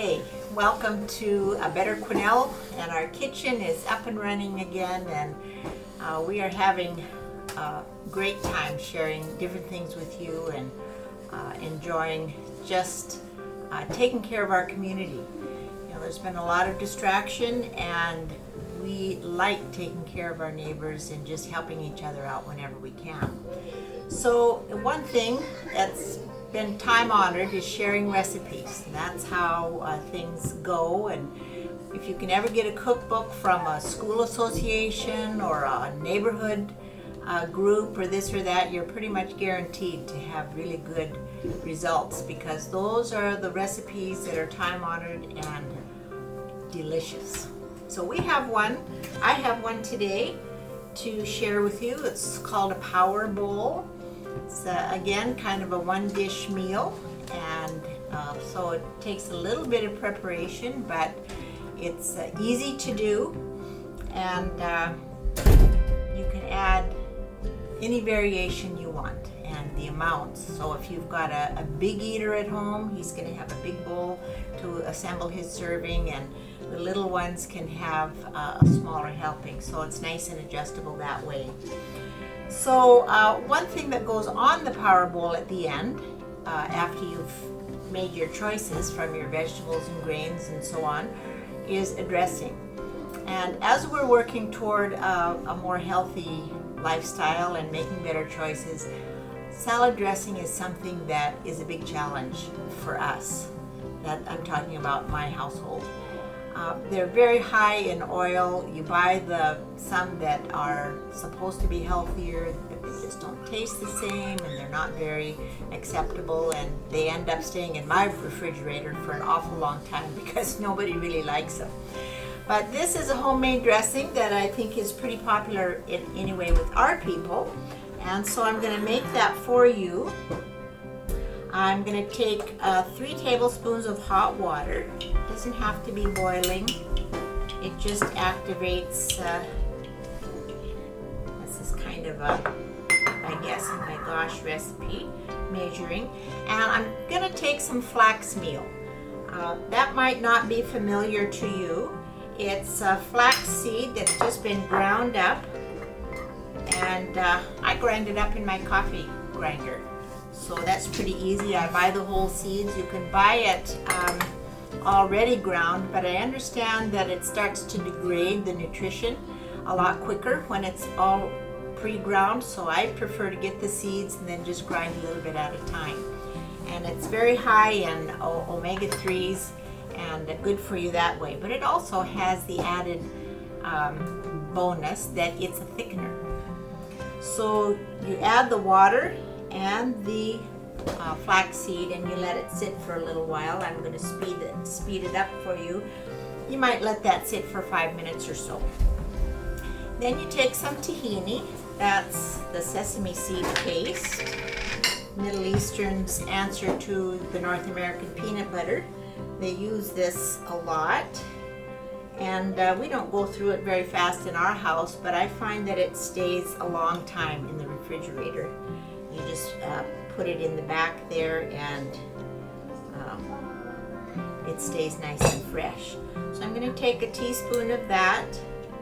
Hey, welcome to a Better Quesnel, and our kitchen is up and running again, and we are having a great time sharing different things with you and enjoying just taking care of our community. You know, there's been a lot of distraction, and we like taking care of our neighbors and just helping each other out whenever we can. So one thing that's been time honored is sharing recipes. And that's how things go. And if you can ever get a cookbook from a school association or a neighborhood group or this or that, you're pretty much guaranteed to have really good results, because those are the recipes that are time honored and delicious. So we have one. I have one today to share with you. It's called a power bowl. It's again kind of a one dish meal, and so it takes a little bit of preparation, but it's easy to do, and you can add any variation you want and the amounts. So if you've got a big eater at home, he's going to have a big bowl to assemble his serving, and the little ones can have a smaller helping, so it's nice and adjustable that way. So one thing that goes on the power bowl at the end, after you've made your choices from your vegetables and grains and so on, is a dressing. And as we're working toward a more healthy lifestyle and making better choices, salad dressing is something that is a big challenge for us. That I'm talking about my household. They're very high in oil. You buy some that are supposed to be healthier, but they just don't taste the same, and they're not very acceptable, and they end up staying in my refrigerator for an awful long time because nobody really likes them. But this is a homemade dressing that I think is pretty popular anyway with our people, and so I'm going to make that for you. I'm going to take 3 tablespoons of hot water. It doesn't have to be boiling. It just activates, this is kind of a, I guess, oh my gosh, recipe measuring. And I'm going to take some flax meal. That might not be familiar to you. It's flax seed that's just been ground up. And I grind it up in my coffee grinder. So that's pretty easy. I buy the whole seeds. You can buy it already ground, but I understand that it starts to degrade the nutrition a lot quicker when it's all pre-ground. So I prefer to get the seeds and then just grind a little bit at a time. And it's very high in omega-3s and good for you that way. But it also has the added bonus that it's a thickener. So you add the water and the flaxseed, and you let it sit for a little while. I'm going to speed it up for you. You might let that sit for 5 minutes or so. Then you take some tahini. That's the sesame seed paste. Middle Eastern's answer to the North American peanut butter. They use this a lot, and we don't go through it very fast in our house, but I find that it stays a long time in the refrigerator. You just put it in the back there, and it stays nice and fresh. So I'm going to take a teaspoon of that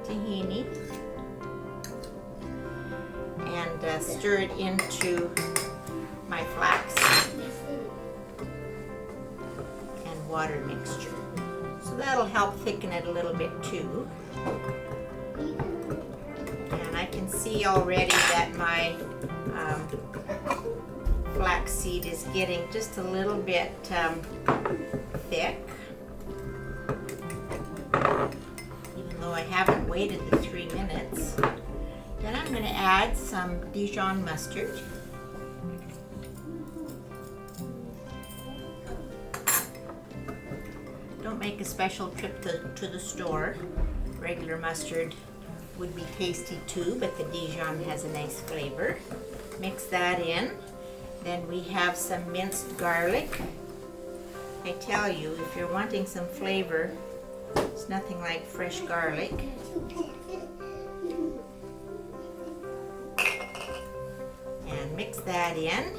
tahini and stir it into my flax and water mixture. So that'll help thicken it a little bit too. And I can see already that my flaxseed is getting just a little bit thick, even though I haven't waited the 3 minutes. Then I'm going to add some Dijon mustard. Don't make a special trip to the store. Regular mustard would be tasty too, but the Dijon has a nice flavor. Mix that in. Then we have some minced garlic. I tell you, if you're wanting some flavor, it's nothing like fresh garlic. And mix that in.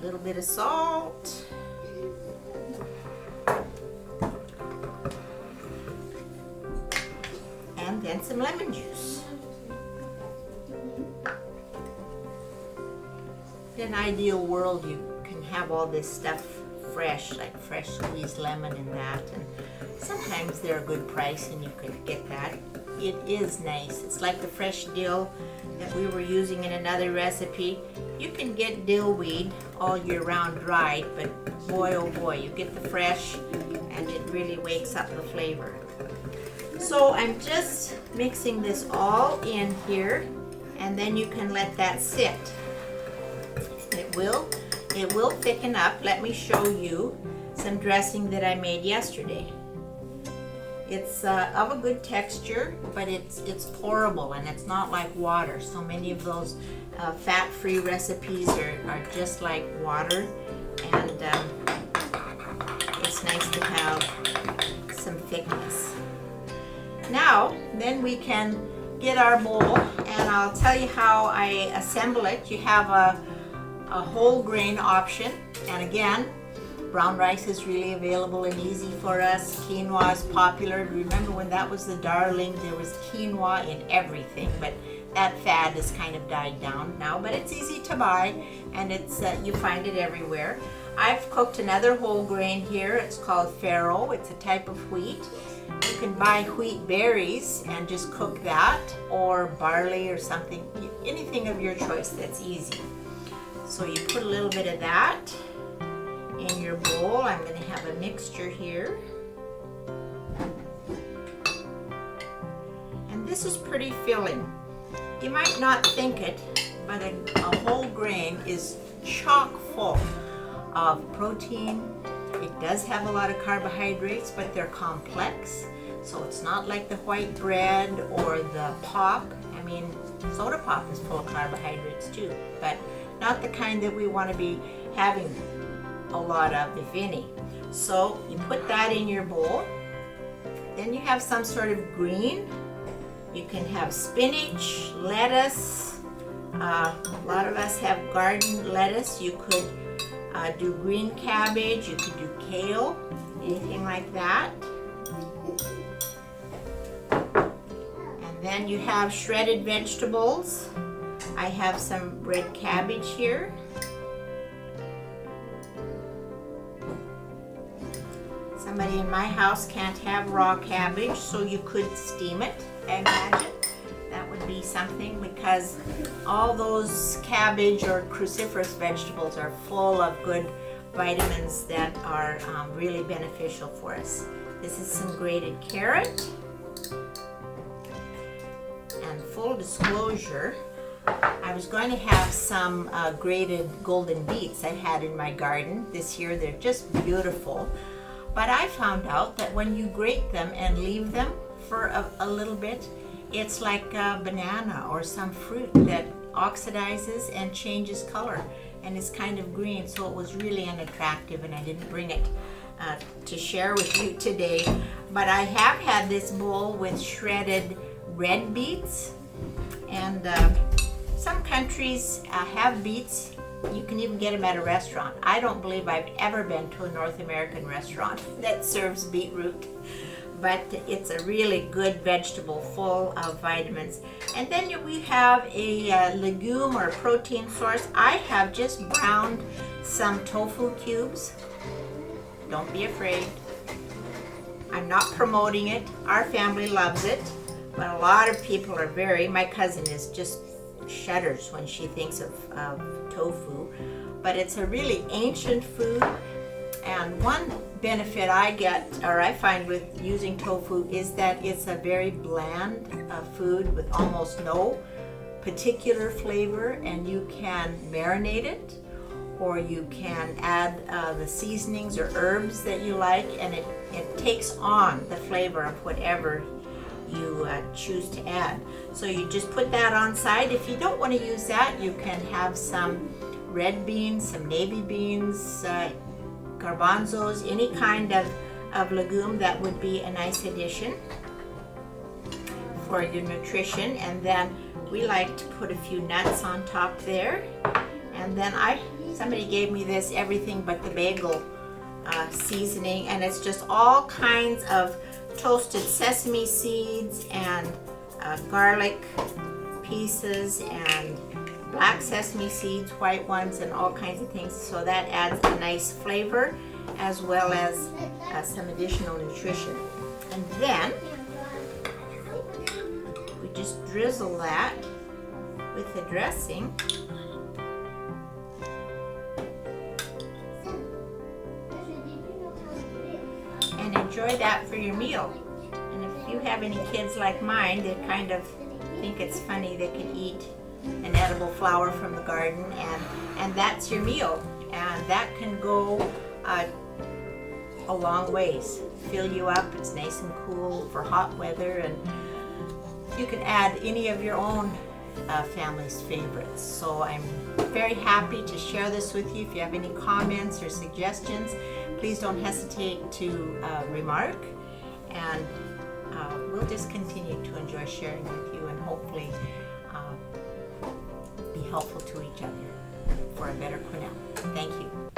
A little bit of salt. And then some lemon juice. In an ideal world, you can have all this stuff fresh, like fresh squeezed lemon and that. And sometimes they're a good price and you could get that. It is nice. It's like the fresh dill that we were using in another recipe. You can get dill weed all year round dried, but boy oh boy, you get the fresh and it really wakes up the flavor. So I'm just mixing this all in here, and then you can let that sit. It will thicken up. Let me show you some dressing that I made yesterday. It's of a good texture, but it's pourable and it's not like water. So many of those fat-free recipes are just like water, and it's nice to have some thickness. Now, then we can get our bowl, and I'll tell you how I assemble it. You have a whole grain option, and again, brown rice is really available and easy for us. Quinoa is popular. Remember when that was the darling? There was quinoa in everything, but that fad has kind of died down now, but it's easy to buy, and it's you find it everywhere. I've cooked another whole grain here. It's called farro. It's a type of wheat. You can buy wheat berries and just cook that, or barley or something, anything of your choice that's easy. So you put a little bit of that in your bowl. I'm going to have a mixture here. And this is pretty filling. You might not think it, but a whole grain is chock full of protein. It does have a lot of carbohydrates, but they're complex. So it's not like the white bread or the pop. I mean, soda pop is full of carbohydrates too, but not the kind that we want to be having a lot of, if any. So you put that in your bowl. Then you have some sort of green. You can have spinach, lettuce. A lot of us have garden lettuce. You could do green cabbage. You could do kale, anything like that. And then you have shredded vegetables. I have some red cabbage here. Somebody in my house can't have raw cabbage, so you could steam it, I imagine. That would be something, because all those cabbage or cruciferous vegetables are full of good vitamins that are really beneficial for us. This is some grated carrot. And full disclosure, I was going to have some grated golden beets I had in my garden this year. They're just beautiful. But I found out that when you grate them and leave them for a little bit, it's like a banana or some fruit that oxidizes and changes color and is kind of green. So it was really unattractive, and I didn't bring it to share with you today. But I have had this bowl with shredded red beets, and some countries have beets. You can even get them at a restaurant. I don't believe I've ever been to a North American restaurant that serves beetroot, but it's a really good vegetable full of vitamins. And then we have a legume or protein source. I have just browned some tofu cubes. Don't be afraid. I'm not promoting it. Our family loves it, but a lot of people are my cousin is just shudders when she thinks of tofu, but it's a really ancient food. And one benefit I find with using tofu is that it's a very bland food with almost no particular flavor, and you can marinate it, or you can add the seasonings or herbs that you like, and it takes on the flavor of whatever you choose to add. So you just put that on side. If you don't want to use that, you can have some red beans, some navy beans, garbanzos, any kind of legume that would be a nice addition for your nutrition. And then we like to put a few nuts on top there. And then somebody gave me this everything but the bagel seasoning, and it's just all kinds of toasted sesame seeds and garlic pieces and black sesame seeds, white ones, and all kinds of things. So that adds a nice flavor as well as some additional nutrition. And then we just drizzle that with the dressing. And enjoy that for your meal. And if you have any kids like mine that kind of think it's funny, they can eat an edible flower from the garden, and that's your meal. And that can go a long ways. Fill you up. It's nice and cool for hot weather, and you can add any of your own family's favorites. So I'm very happy to share this with you. If you have any comments or suggestions, please don't hesitate to remark, and we'll just continue to enjoy sharing with you and hopefully be helpful to each other for a better Quesnel. Thank you.